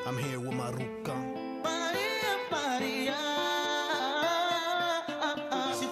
I'm here with my ruka.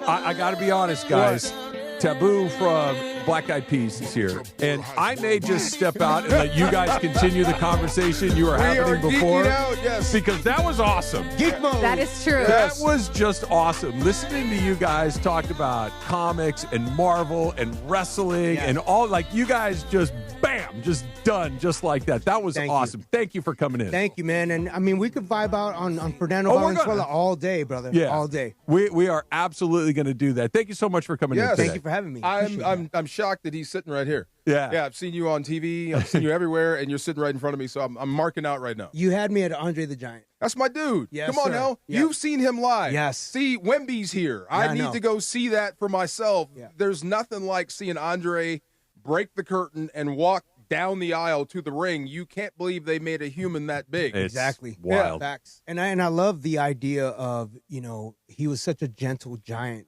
I got to be honest, guys. Taboo from Black Eyed Peas is here. And I may just step out and let you guys continue the conversation you were having before. Out, yes. Because that was awesome. Geek mode. That is true. That was just awesome. Listening to you guys talk about comics and Marvel and wrestling and all, like, you guys just, bam, just done just like that. That was awesome. Thank you for coming in. Thank you, man. And, I mean, we could vibe out on Fernando Valenzuela all day, brother. Yeah. All day. We are absolutely going to do that. Thank you so much for coming in today. Thank you for having me. I'm shocked that he's sitting right here. Yeah. I've seen you on TV. I've seen you everywhere, and you're sitting right in front of me. So I'm marking out right now. You had me at Andre the Giant. That's my dude. Yes, Come on sir. now. Yep. You've seen him live. Yes. See, Wemby's here. Yeah, I I need know. to go see that for myself. Yeah. There's nothing like seeing Andre break the curtain and walk down the aisle to the ring. You can't believe they made a human that big. It's Exactly. wild. Facts. And I love the idea of, he was such a gentle giant,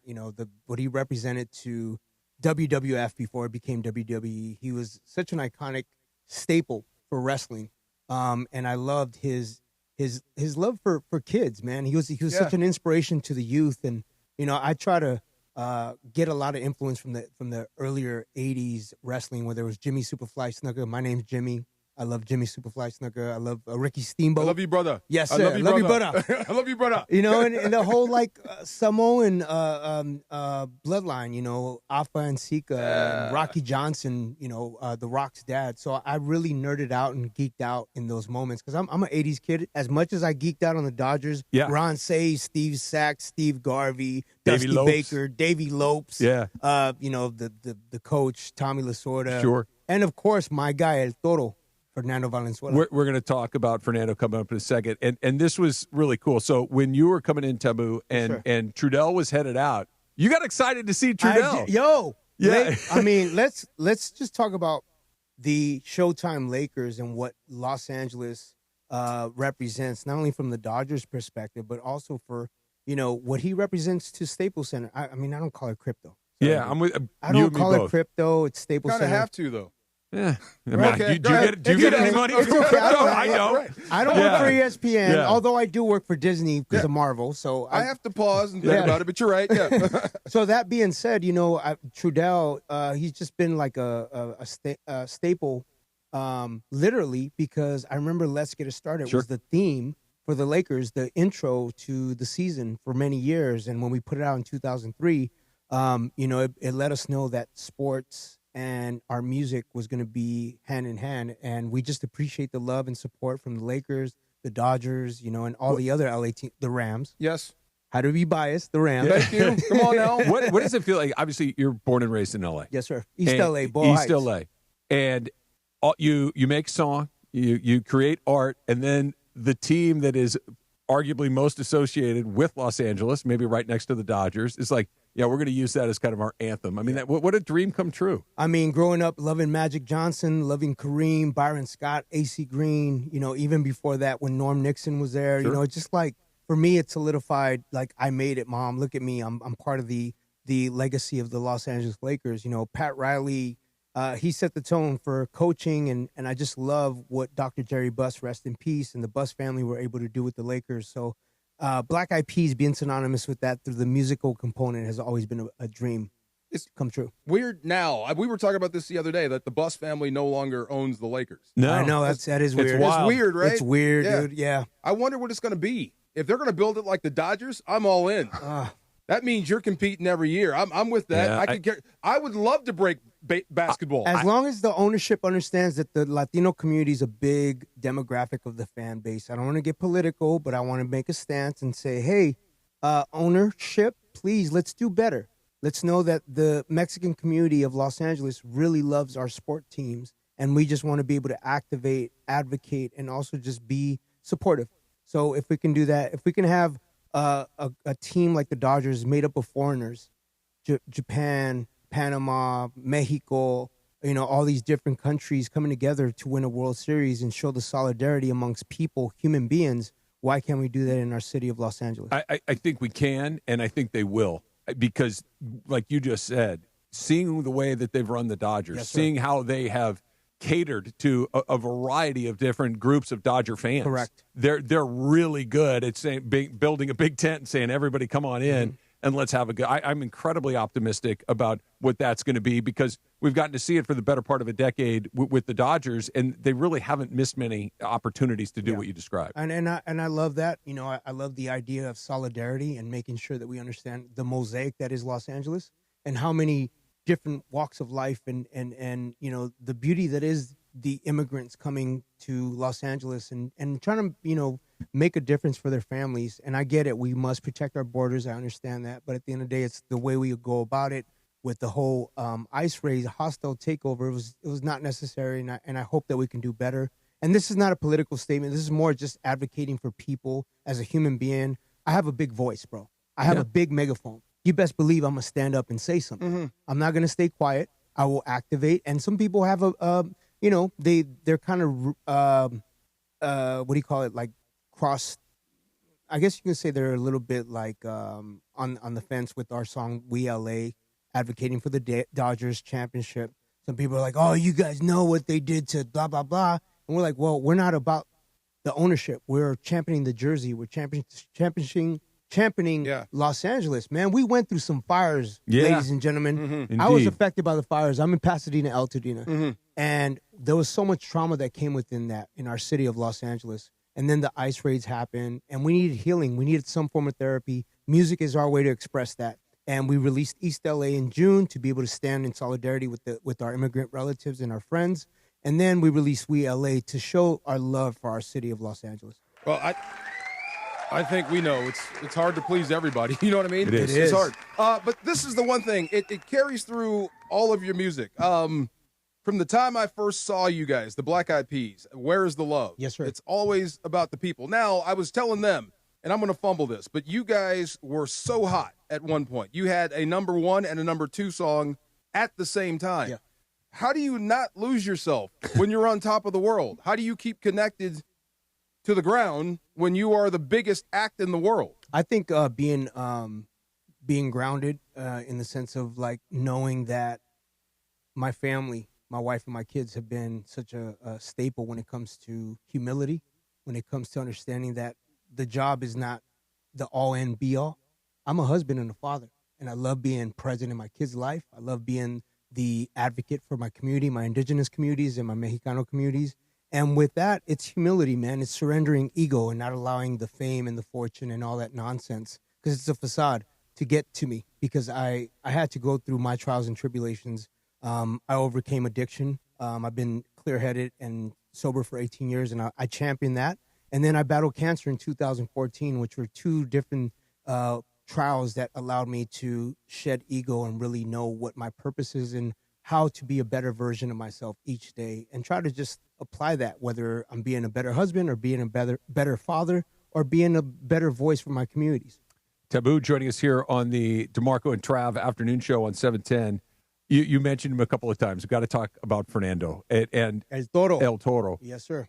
what he represented to WWF before it became WWE. He was such an iconic staple for wrestling. And I loved his love for kids, man. He was such an inspiration to the youth. And, I try to get a lot of influence from the earlier 80s wrestling where there was Jimmy Superfly Snuka. My name's Jimmy. I love Jimmy Superfly Snuka. I love Ricky Steamboat. I love you, brother. Yes, I sir. love you, brother. I love you, brother. And the whole Samoan bloodline, Alpha and Sika and Rocky Johnson, The Rock's dad. So I really nerded out and geeked out in those moments because I'm an 80s kid. As much as I geeked out on the Dodgers, Ron Say, Steve Sachs, Steve Garvey, Dusty Baker, Davey Lopes, the coach, Tommy Lasorda. Sure. And, of course, my guy, El Toro. Fernando Valenzuela. We're going to talk about Fernando coming up in a second. And this was really cool. So when you were coming in, Taboo, and Trudell was headed out, you got excited to see Trudell. Let's just talk about the Showtime Lakers and what Los Angeles represents, not only from the Dodgers' perspective, but also for, what he represents to Staples Center. I don't call it crypto. Yeah, I'm with I don't call it crypto. It's Staples Center. Kind of have to, though. Yeah. Okay, do you get any money from crypto? I don't. I don't work for ESPN, although I do work for Disney because of Marvel. So I have to pause and think about it, but you're right. Yeah. So that being said, Trudell, he's just been like a staple, literally, because I remember Let's Get It Started was the theme for the Lakers, the intro to the season for many years. And when we put it out in 2003, it let us know that sports and our music was going to be hand in hand. And we just appreciate the love and support from the Lakers, the Dodgers, and all the other LA teams, the Rams. Yes. How to be biased, the Rams. Thank you. Come on now. What does it feel like? Obviously, you're born and raised in L.A. Yes, sir. East L.A., Boyle Heights. East L.A. And you make song, you create art, and then the team that is arguably most associated with Los Angeles, maybe right next to the Dodgers, is like, yeah, we're going to use that as kind of our anthem. I mean, what a dream come true. I mean, growing up, loving Magic Johnson, loving Kareem, Byron Scott, AC Green, even before that when Norm Nixon was there, it's just like, for me, it solidified, like, I made it, Mom. Look at me. I'm part of the legacy of the Los Angeles Lakers. Pat Riley, he set the tone for coaching, and I just love what Dr. Jerry Buss, rest in peace, and the Buss family were able to do with the Lakers. So Black Eyed Peas being synonymous with that through the musical component has always been a dream. It's come true. Weird now. We were talking about this the other day, that the Buss family no longer owns the Lakers. No. I know, that is weird. It's weird, right? It's weird, dude. Yeah. I wonder what it's going to be. If they're going to build it like the Dodgers, I'm all in. That means you're competing every year. I'm with that. Yeah, I would love to break basketball. As long as the ownership understands that the Latino community is a big demographic of the fan base. I don't want to get political, but I want to make a stance and say, hey, ownership, please, let's do better. Let's know that the Mexican community of Los Angeles really loves our sport teams, and we just want to be able to activate, advocate, and also just be supportive. So if we can do that, if we can have a team like the Dodgers made up of foreigners, Japan, Panama, Mexico, all these different countries coming together to win a World Series and show the solidarity amongst people, human beings, why can't we do that in our city of Los Angeles? I think we can, and I think they will. Because, like you just said, seeing the way that they've run the Dodgers, seeing how they have catered to a variety of different groups of Dodger fans. Correct. They're really good at building a big tent and saying, everybody come on in and let's have a good. I'm incredibly optimistic about what that's going to be, because we've gotten to see it for the better part of a decade with the Dodgers, and they really haven't missed many opportunities to do what you described. And I love that. You know, I love the idea of solidarity and making sure that we understand the mosaic that is Los Angeles and how many different walks of life and you know, the beauty that is the immigrants coming to Los Angeles and trying to, you know, make a difference for their families. And I get it. We must protect our borders. I understand that. But at the end of the day, it's the way we go about it with the whole ICE raid, hostile takeover. It was not necessary. And I hope that we can do better. And this is not a political statement. This is more just advocating for people as a human being. I have a big voice, bro. I have a big megaphone. You best believe I'm going to stand up and say something. I'm not going to stay quiet. I will activate. And some people have you know, they're kind of, what do you call it? Like cross, I guess you can say they're a little bit like on the fence with our song, We LA, advocating for the Dodgers championship. Some people are like, oh, you guys know what they did to blah, blah, blah. And we're like, well, we're not about the ownership. We're championing the jersey. We're championing Los Angeles, man. We went through some fires, ladies and gentlemen. I was affected by the fires. I'm in Pasadena, El Tadena. And there was so much trauma that came within that in our city of Los Angeles. And then the ICE raids happened, and we needed healing. We needed some form of therapy. Music is our way to express that. And we released East LA in June to be able to stand in solidarity with our immigrant relatives and our friends. And then we released We LA to show our love for our city of Los Angeles. Well, I think we know it's hard to please everybody. You know what I mean? It is. It's hard. But this is the one thing. It carries through all of your music. From the time I first saw you guys, the Black Eyed Peas, Where is the Love? Yes, sir. It's always about the people. Now, I was telling them, and I'm going to fumble this, but you guys were so hot at one point. You had a number 1 and a number 2 song at the same time. Yeah. How do you not lose yourself when you're on top of the world? How do you keep connected to the ground when you are the biggest act in the world? I think being grounded in the sense of like knowing that my family, my wife and my kids have been such a staple when it comes to humility, when it comes to understanding that the job is not the all in be all. I'm a husband and a father, and I love being present in my kids' life. I love being the advocate for my community, my indigenous communities and my Mexicano communities. And with that, it's humility, man. It's surrendering ego and not allowing the fame and the fortune and all that nonsense, because it's a facade to get to me, because I had to go through my trials and tribulations. I overcame addiction. I've been clear-headed and sober for 18 years, and I championed that. And then I battled cancer in 2014, which were 2 different trials that allowed me to shed ego and really know what my purpose is and how to be a better version of myself each day, and try to just apply that, whether I'm being a better husband or being a better father or being a better voice for my communities. Taboo joining us here on the DeMarco and Trav afternoon show on 710. You mentioned him a couple of times. We've got to talk about Fernando and El Toro. Yes, sir.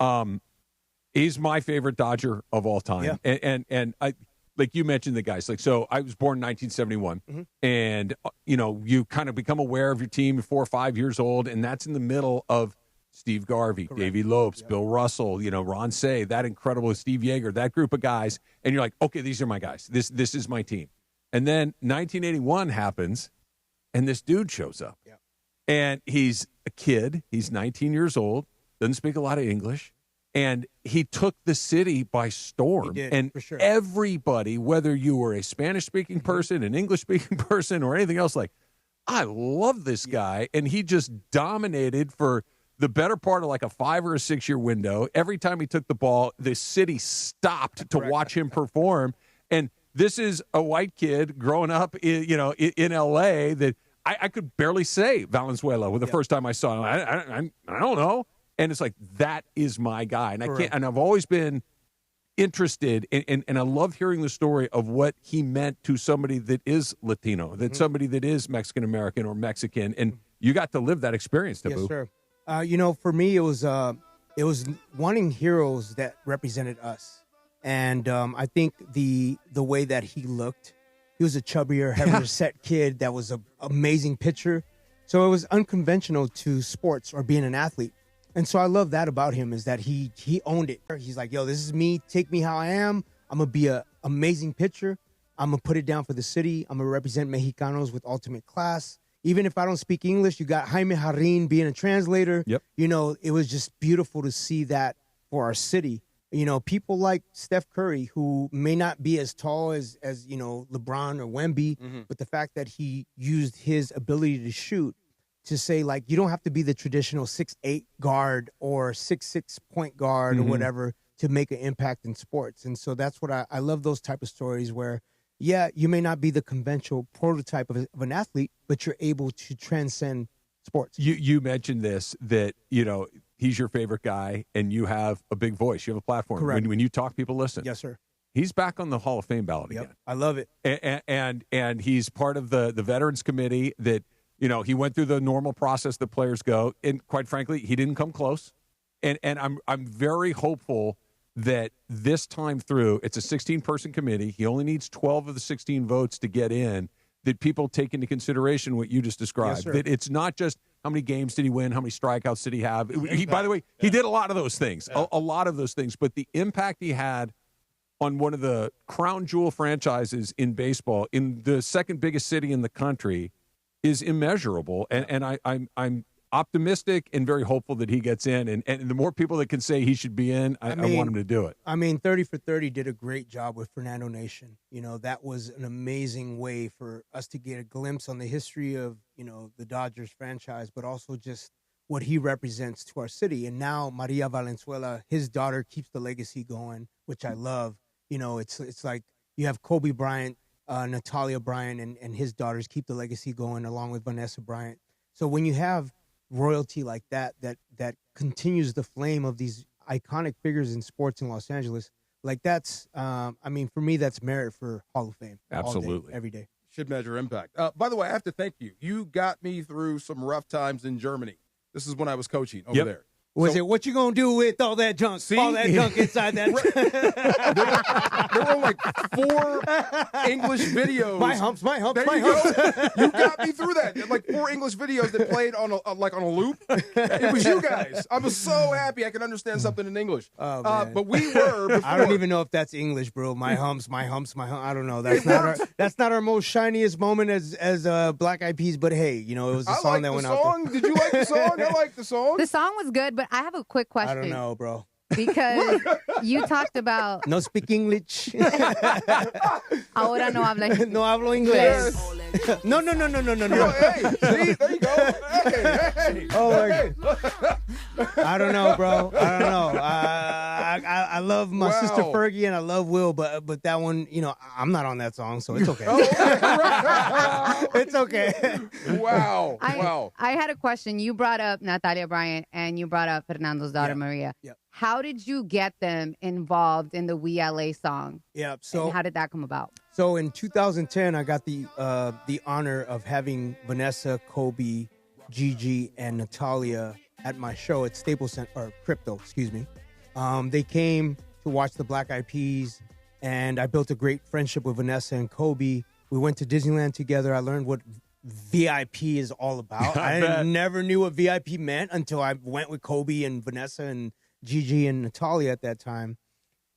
He's my favorite Dodger of all time. Yeah. And I, like you mentioned the guys, like, so I was born in 1971, and, you know, you kind of become aware of your team at 4 or 5 years old, and that's in the middle of Steve Garvey, Davey Lopes, Bill Russell, you know, Ron Say, that incredible Steve Yeager, that group of guys, and you're like, okay, these are my guys. This is my team. And then 1981 happens, and this dude shows up. Yeah. And he's a kid. He's 19 years old, doesn't speak a lot of English. And he took the city by storm. He did, and for sure. Everybody, whether you were a Spanish-speaking person, an English-speaking person, or anything else, like, I love this guy. And he just dominated for the better part of like a 5 or a 6 year window. Every time he took the ball, the city stopped to watch him perform. And this is a white kid growing up in L.A. that I could barely say Valenzuela with the first time I saw him. I don't know. And it's like, that is my guy. And I can't, and I've always been interested in, and I love hearing the story of what he meant to somebody that is Latino, that somebody that is Mexican American or Mexican. And you got to live that experience, Taboo. Yes, sir. For me, it was wanting heroes that represented us. And I think the way that he looked, he was a chubbier, heavier set kid that was an amazing pitcher. So it was unconventional to sports or being an athlete. And so I love that about him, is that he owned it. He's like, yo, this is me. Take me how I am. I'm going to be an amazing pitcher. I'm going to put it down for the city. I'm going to represent Mexicanos with ultimate class. Even if I don't speak English, you got Jaime Jarrin being a translator. Yep. You know, it was just beautiful to see that for our city. You know, people like Steph Curry, who may not be as tall as you know, LeBron or Wemby, but the fact that he used his ability to shoot to say, like, you don't have to be the traditional 6'8" guard or 6'6" point guard or whatever to make an impact in sports. And so that's what I love, those type of stories where, yeah, you may not be the conventional prototype of an athlete, but you're able to transcend sports. You mentioned this, that, you know, he's your favorite guy and you have a big voice. You have a platform. Correct. When you talk, people listen. Yes, sir. He's back on the Hall of Fame ballot Yep. again. I love it. And he's part of the Veterans Committee that, you know, he went through the normal process that players go. And quite frankly, he didn't come close. And I'm very hopeful that this time through, it's a 16-person committee. He only needs 12 of the 16 votes to get in, that people take into consideration what you just described. Yes, that it's not just how many games did he win, how many strikeouts did he have. By the way, he did a lot of those things, a lot of those things. But the impact he had on one of the crown jewel franchises in baseball, in the second biggest city in the country, is immeasurable. And I'm optimistic and very hopeful that he gets in. And the more people that can say he should be in, I want him to do it. I mean, 30 for 30 did a great job with Fernando Nation. You know, that was an amazing way for us to get a glimpse on the history of, you know, the Dodgers franchise, but also just what he represents to our city. And now Maria Valenzuela, his daughter, keeps the legacy going, which I love. You know, it's like you have Kobe Bryant, Natalia Bryant, and his daughters keep the legacy going along with Vanessa Bryant. So when you have royalty like that continues the flame of these iconic figures in sports in Los Angeles, like that's, I mean, for me, that's merit for Hall of Fame. Absolutely. All day, every day. Should measure impact. By the way, I have to thank you. You got me through some rough times in Germany. This is when I was coaching over there. Was it what you gonna do with all that junk? See? All that junk inside that. There were like 4 English videos. My humps. There you go. You got me through that. Like 4 English videos that played on a loop. It was you guys. I was so happy I could understand something in English. Oh, man. But we were. Before. I don't even know if that's English, bro. My humps. I don't know. That's not our most shiniest moment as Black Eyed Peas. But hey, you know, it was a song that went out there. Did you like the song? I like the song. The song was good, but I have a quick question. I don't know, bro. Because you talked about... No speak English. Ahora no habla inglés. No hablo inglés. No. Hey, see, there you go. Hey. Oh, my God. I don't know, bro. I don't know. I love my sister Fergie and I love Will, but that one, you know, I'm not on that song, so it's okay. It's okay. Wow. I had a question. You brought up Natalia Bryant and you brought up Fernando's daughter, Maria. Yep. How did you get them involved in the We LA song? Yeah. And how did that come about? So in 2010, I got the honor of having Vanessa, Kobe, Gigi, and Natalia at my show at Staples Center, or Crypto, excuse me. They came to watch the Black Eyed Peas, and I built a great friendship with Vanessa and Kobe. We went to Disneyland together. I learned what VIP is all about. I never knew what VIP meant until I went with Kobe and Vanessa and Gigi and Natalia at that time.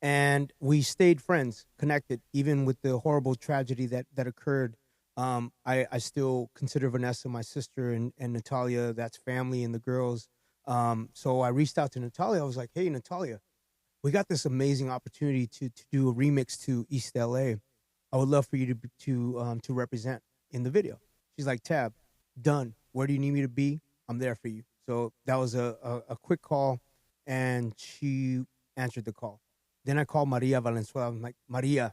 And we stayed friends, connected, even with the horrible tragedy that occurred. I still consider Vanessa my sister, and Natalia, that's family, and the girls. So I reached out to Natalia. I was like, hey, Natalia, we got this amazing opportunity to do a remix to East LA. I would love for you to represent in the video. She's like, Tab, done. Where do you need me to be? I'm there for you. So that was a quick call, and she answered the call. Then I called Maria Valenzuela. I'm like, Maria,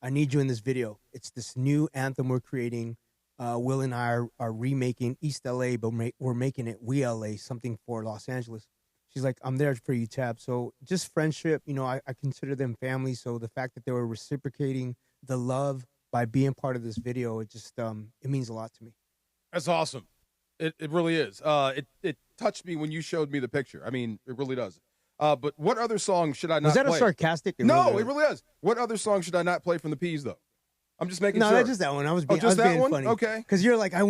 I need you in this video. It's this new anthem we're creating. Will and I are remaking East LA, but we're making it We LA, something for Los Angeles. She's like, I'm there for you, Tab. So just friendship, you know, I consider them family. So the fact that they were reciprocating the love by being part of this video, it just, it means a lot to me. That's awesome. It really is. It touched me when you showed me the picture. I mean, it really does. But what other song should I not play? Was that a sarcastic? No, it really is. What other song should I not play from the Peas, though? I'm just making No, sure. that's just that one. I was being, just I was that being one? funny. Okay. Because you're like, I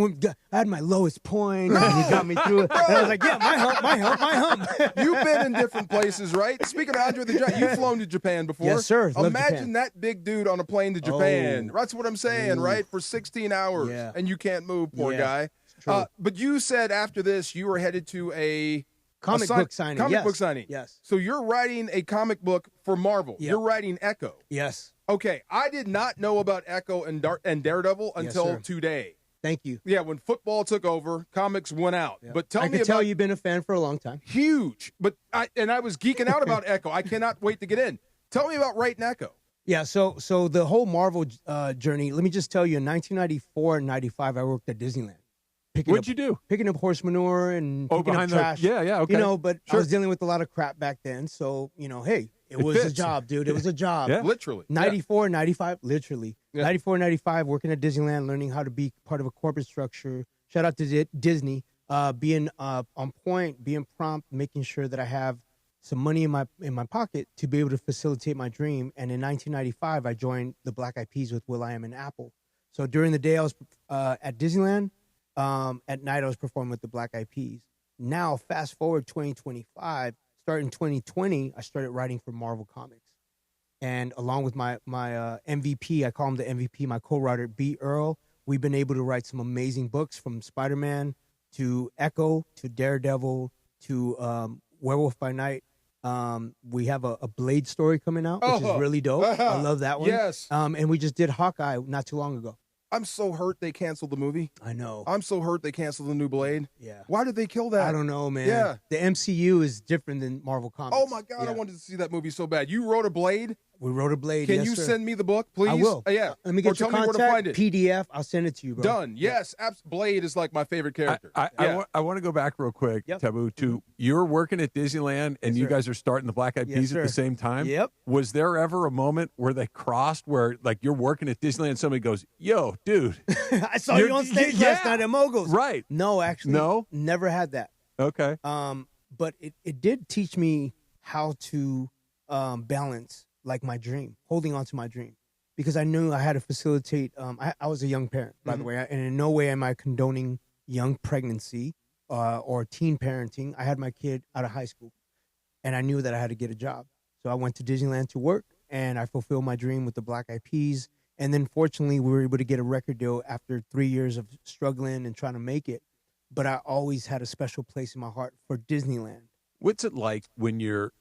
had my lowest point, and you got me through it. And I was like, yeah, my hump. You've been in different places, right? Speaking of Andre the Giant, you've flown to Japan before. Yes, sir. Love Imagine Japan. that big dude on a plane to Japan. Oh. That's what I'm saying, right? For 16 hours, Yeah. and you can't move, poor Yeah, guy. it's true. But you said after this, you were headed to a Comic book signing. Comic Yes. book signing. Yes. So you're writing a comic book for Marvel. Yep. You're writing Echo. Yes. Okay, I did not know about Echo and Daredevil Yes, until sir. today. Thank you. Yeah, when football took over, comics went out. Yep. But tell I me could about tell you've been a fan for a long time. huge. But I was geeking out about Echo. I cannot wait to get in. Tell me about writing Echo. Yeah, so the whole Marvel journey, let me just tell you, in 1994 and 95, I worked at Disneyland. What'd you do? Picking up horse manure and picking up behind trash. yeah, okay. You know, but I Sure. was dealing with a lot of crap back then. So, hey, it was a fits. job, dude. It was a job. Yeah. Literally. 94, 95, literally. Yeah. 94, 95, working at Disneyland, learning how to be part of a corporate structure. Shout out to Disney. Being on point, being prompt, making sure that I have some money in my pocket to be able to facilitate my dream. And in 1995, I joined the Black Eyed Peas with will.i.am and Apple. So during the day, I was at Disneyland. At night, I was performing with the Black Eyed Peas. Now, fast forward 2025, starting 2020, I started writing for Marvel Comics. And along with my MVP, I call him the MVP, my co-writer, B. Earl, we've been able to write some amazing books from Spider-Man to Echo to Daredevil to Werewolf by Night. We have a Blade story coming out, which is really dope. I love that one. Yes. And we just did Hawkeye not too long ago. I'm so hurt they canceled the movie. I know. I'm so hurt they canceled the new Blade. Yeah. Why did they kill that? I don't know, man. Yeah. The MCU is different than Marvel Comics. Oh, my God. Yeah. I wanted to see that movie so bad. You wrote a Blade? We wrote a Blade. Can yes, you sir. send me the book, please? I will. Yeah. Let me get or your tell me where contact, to find it. PDF. I'll send it to you, bro. Done. Yes. Blade is like my favorite character. I want to go back real quick, Yep. Taboo, to you're working at Disneyland and Yes, you sir. guys are starting the Black Eyed Yes, Peas at the sir. same time. Yep. Was there ever a moment where they crossed where, like, you're working at Disneyland and somebody goes, yo, dude. I saw you on stage last night at Moguls. Right. No, actually. No? Never had that. Okay. But it did teach me how to balance, like, my dream, holding on to my dream. Because I knew I had to facilitate. I was a young parent, by the way, and in no way am I condoning young pregnancy or teen parenting. I had my kid out of high school, and I knew that I had to get a job. So I went to Disneyland to work, and I fulfilled my dream with the Black Eyed Peas. And then, fortunately, we were able to get a record deal after 3 years of struggling and trying to make it. But I always had a special place in my heart for Disneyland. What's it like when you're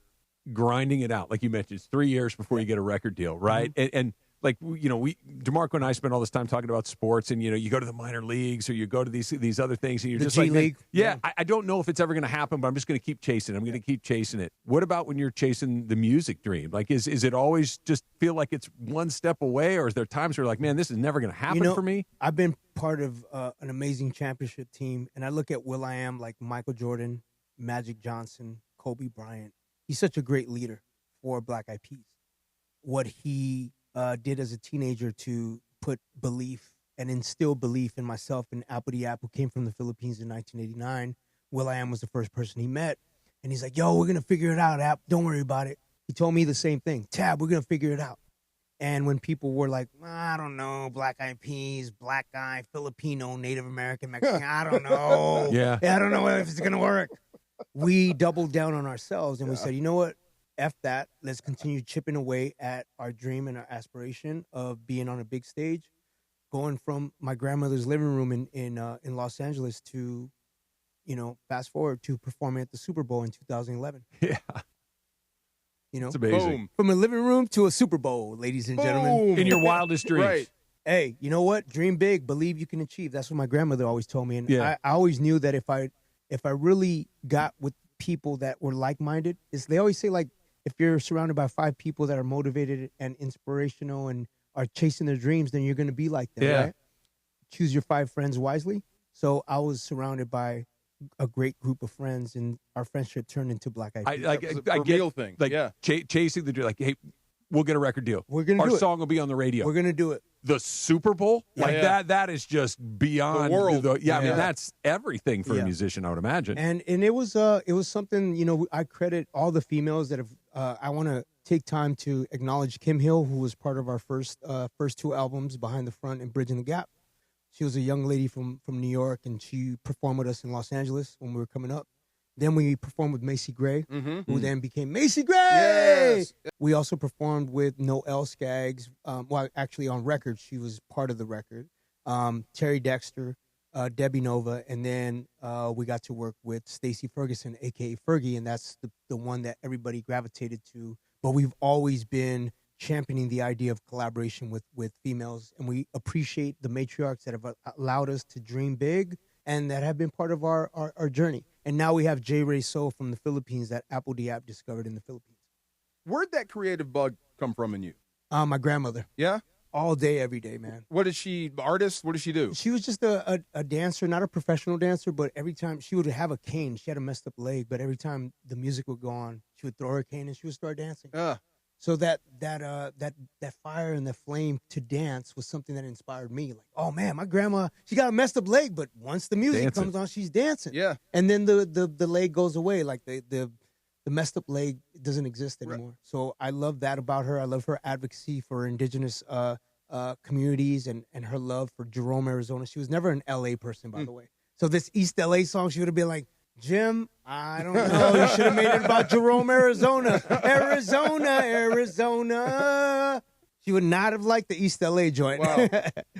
grinding it out? Like you mentioned, it's 3 years before you get a record deal, right? And like, DeMarco and I spend all this time talking about sports, and, you go to the minor leagues or you go to these other things, and you're The just G like, man, League. yeah, I don't know if it's ever going to happen, but I'm just going to keep chasing it. I'm going to keep chasing it. What about when you're chasing the music dream? Like, is it always just feel like it's one step away, or is there times where you're like, man, this is never going to happen for me? I've been part of an amazing championship team, and I look at will.i.am like Michael Jordan, Magic Johnson, Kobe Bryant. He's such a great leader for Black Eyed Peas. What he did as a teenager to put belief and instill belief in myself and Apple the App, who came from the Philippines in 1989. will.i.am was the first person he met. And he's like, yo, we're going to figure it out, App. Don't worry about it. He told me the same thing. Tab, we're going to figure it out. And when people were like, I don't know, Black Eyed Peas, black guy, Filipino, Native American, Mexican, I don't know. Yeah. I don't know if it's going to work. We doubled down on ourselves, and we said, you know what? F that. Let's continue chipping away at our dream and our aspiration of being on a big stage, going from my grandmother's living room in Los Angeles to, fast forward to performing at the Super Bowl in 2011. Yeah. It's amazing. Boom. From a living room to a Super Bowl, ladies and gentlemen. Boom. In your wildest dreams. Right. Hey, you know what? Dream big, believe you can achieve. That's what my grandmother always told me. And Yeah. I always knew that if I really got with people that were like-minded, they always say, like, if you're surrounded by 5 people that are motivated and inspirational and are chasing their dreams, then you're going to be like them, Yeah. right? Choose your 5 friends wisely. So I was surrounded by a great group of friends, and our friendship turned into Black Eyed Peas. I a get real thing. like Yeah. chasing the dream. Like, hey, we'll get a record deal. We're gonna Our do it. song will be on the radio. We're going to do it. The Super Bowl, like Yeah. that is just beyond The world. I Yeah. mean, that's everything for a Yeah. musician, I would imagine. And it was something, I credit all the females that have I want to take time to acknowledge Kim Hill, who was part of our first two albums, Behind the Front and Bridging the Gap. She was a young lady from New York, and she performed with us in Los Angeles when we were coming up. Then we performed with Macy Gray, who then became Macy Gray. Yes. We also performed with Noelle Skaggs. Well, actually on record, she was part of the record. Terry Dexter, Debbie Nova, and then we got to work with Stacey Ferguson, a.k.a. Fergie, and that's the one that everybody gravitated to. But we've always been championing the idea of collaboration with females, and we appreciate the matriarchs that have allowed us to dream big and that have been part of our journey. And now we have J. Ray So from the Philippines that Apple Diab discovered in the Philippines. Where'd that creative bug come from in you? My grandmother. Yeah? All day, every day, man. What is she, artist? What does she do? She was just a dancer, not a professional dancer, but every time she would have a cane. She had a messed up leg, but every time the music would go on, she would throw her cane and she would start dancing. So that fire and the flame to dance was something that inspired me. Like, oh man, my grandma, she got a messed up leg, but once the music comes on, she's dancing. Yeah. And then the leg goes away, like the messed up leg doesn't exist anymore. Right. So I love that about her. I love her advocacy for indigenous communities and her love for Jerome, Arizona. She was never an LA person, by the way. So this East LA song, she would have been like, Jim, I don't know. You should have made it about Jerome, Arizona. Arizona. She would not have liked the East LA joint. Wow.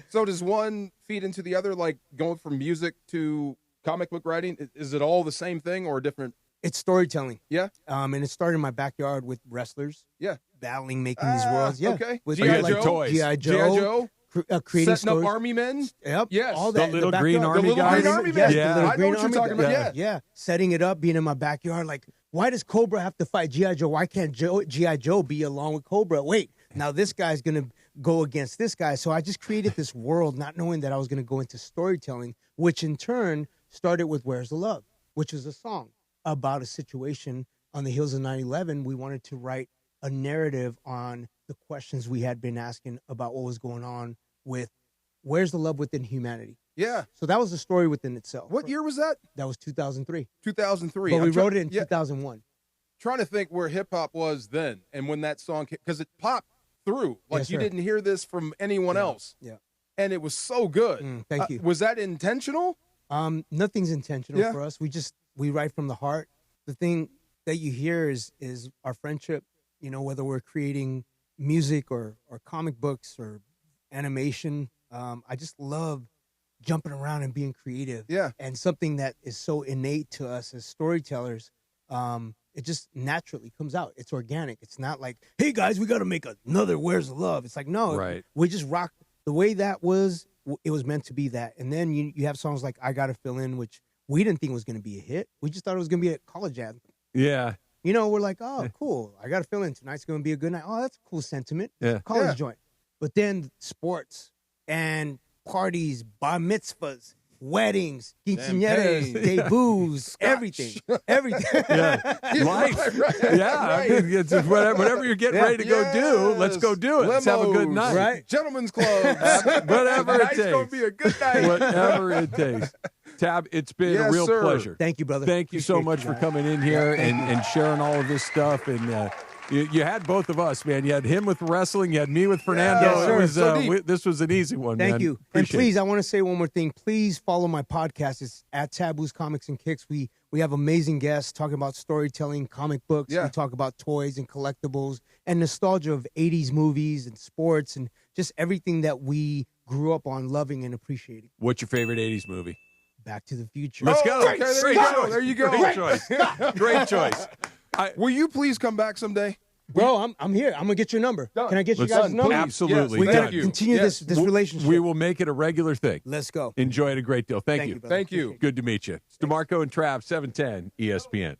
So does one feed into the other, like going from music to comic book writing? Is it all the same thing or different? It's storytelling. Yeah. And it started in my backyard with wrestlers. Yeah. Battling, making these worlds. Yeah. Okay. With G.I. Joe. toys. G.I. Joe. G.I. Joe. Creating setting stories. up army men. Yep. Yes. All that. The little backyard. green army the little guys. green army men. Yes, I know what you're talking about. Yeah. Yeah. Setting it up, being in my backyard. Like, why does Cobra have to fight G.I. Joe? Why can't G.I. Joe be along with Cobra? Wait, now this guy's going to go against this guy. So I just created this world not knowing that I was going to go into storytelling, which in turn started with Where's the Love, which is a song about a situation on the heels of 9/11. We wanted to write a narrative on the questions we had been asking about what was going on with where's the love within humanity. Yeah. So that was a story within itself. What year was that? That was 2003. 2003. But we wrote it in 2001. Trying to think where hip hop was then and when that song came, because it popped through. Like Yes, you sir. didn't hear this from anyone else. Yeah. And it was so good. Thank you. Was that intentional? Nothing's intentional Yeah. for us. We write from the heart. The thing that you hear is our friendship, whether we're creating music or comic books or animation. I just love jumping around and being creative. Yeah. And something that is so innate to us as storytellers, it just naturally comes out. It's organic. It's not like, hey guys, we got to make another Where's the Love? It's like, no, Right. we just rock the way that was. It was meant to be that. And then you have songs like I Gotta Fill In, which we didn't think was going to be a hit. We just thought it was going to be a college anthem. Yeah. We're like, oh, cool. I got to fill in. Tonight's going to be a good night. Oh, that's a cool sentiment. Yeah. College joint. But then sports and parties, bar mitzvahs, weddings, quinceañeras, debuts, everything. Everything. Yeah. Life. Right. Yeah. Right. I mean, it's just whatever you're getting ready to go do, let's go do it. Let's have a good Limos, night. Right. Gentlemen's clubs. Whatever it Tonight's takes. going to be a good night. Whatever it takes. Tab, it's been a Yes, real sir. pleasure. Thank you, brother. Thank you so Appreciate much you for guys. coming in here and sharing all of this stuff. And you had both of us, man. You had him with wrestling. You had me with Fernando. Yes, sir. It was, So deep. this was an easy one, man. Thank you. And Appreciate please, it. I want to say one more thing. Please follow my podcast. It's at Taboo's Comics and Kicks. We have amazing guests talking about storytelling, comic books. Yeah. We talk about toys and collectibles and nostalgia of 80s movies and sports and just everything that we grew up on loving and appreciating. What's your favorite 80s movie? Back to the Future. Let's go. Okay, there you go. choice. There you go. Great choice. Great choice. Will you please come back someday? Bro, I'm here. I'm going to get your number. Done. Can I get you Let's guys' number? absolutely We Yes, got done. to continue Yes. this relationship. We will make it a regular thing. Let's go. Enjoy it a great deal. Thank you. brother. Thank you. Appreciate it. Good to meet you. It's DeMarco and Trav, 710 ESPN.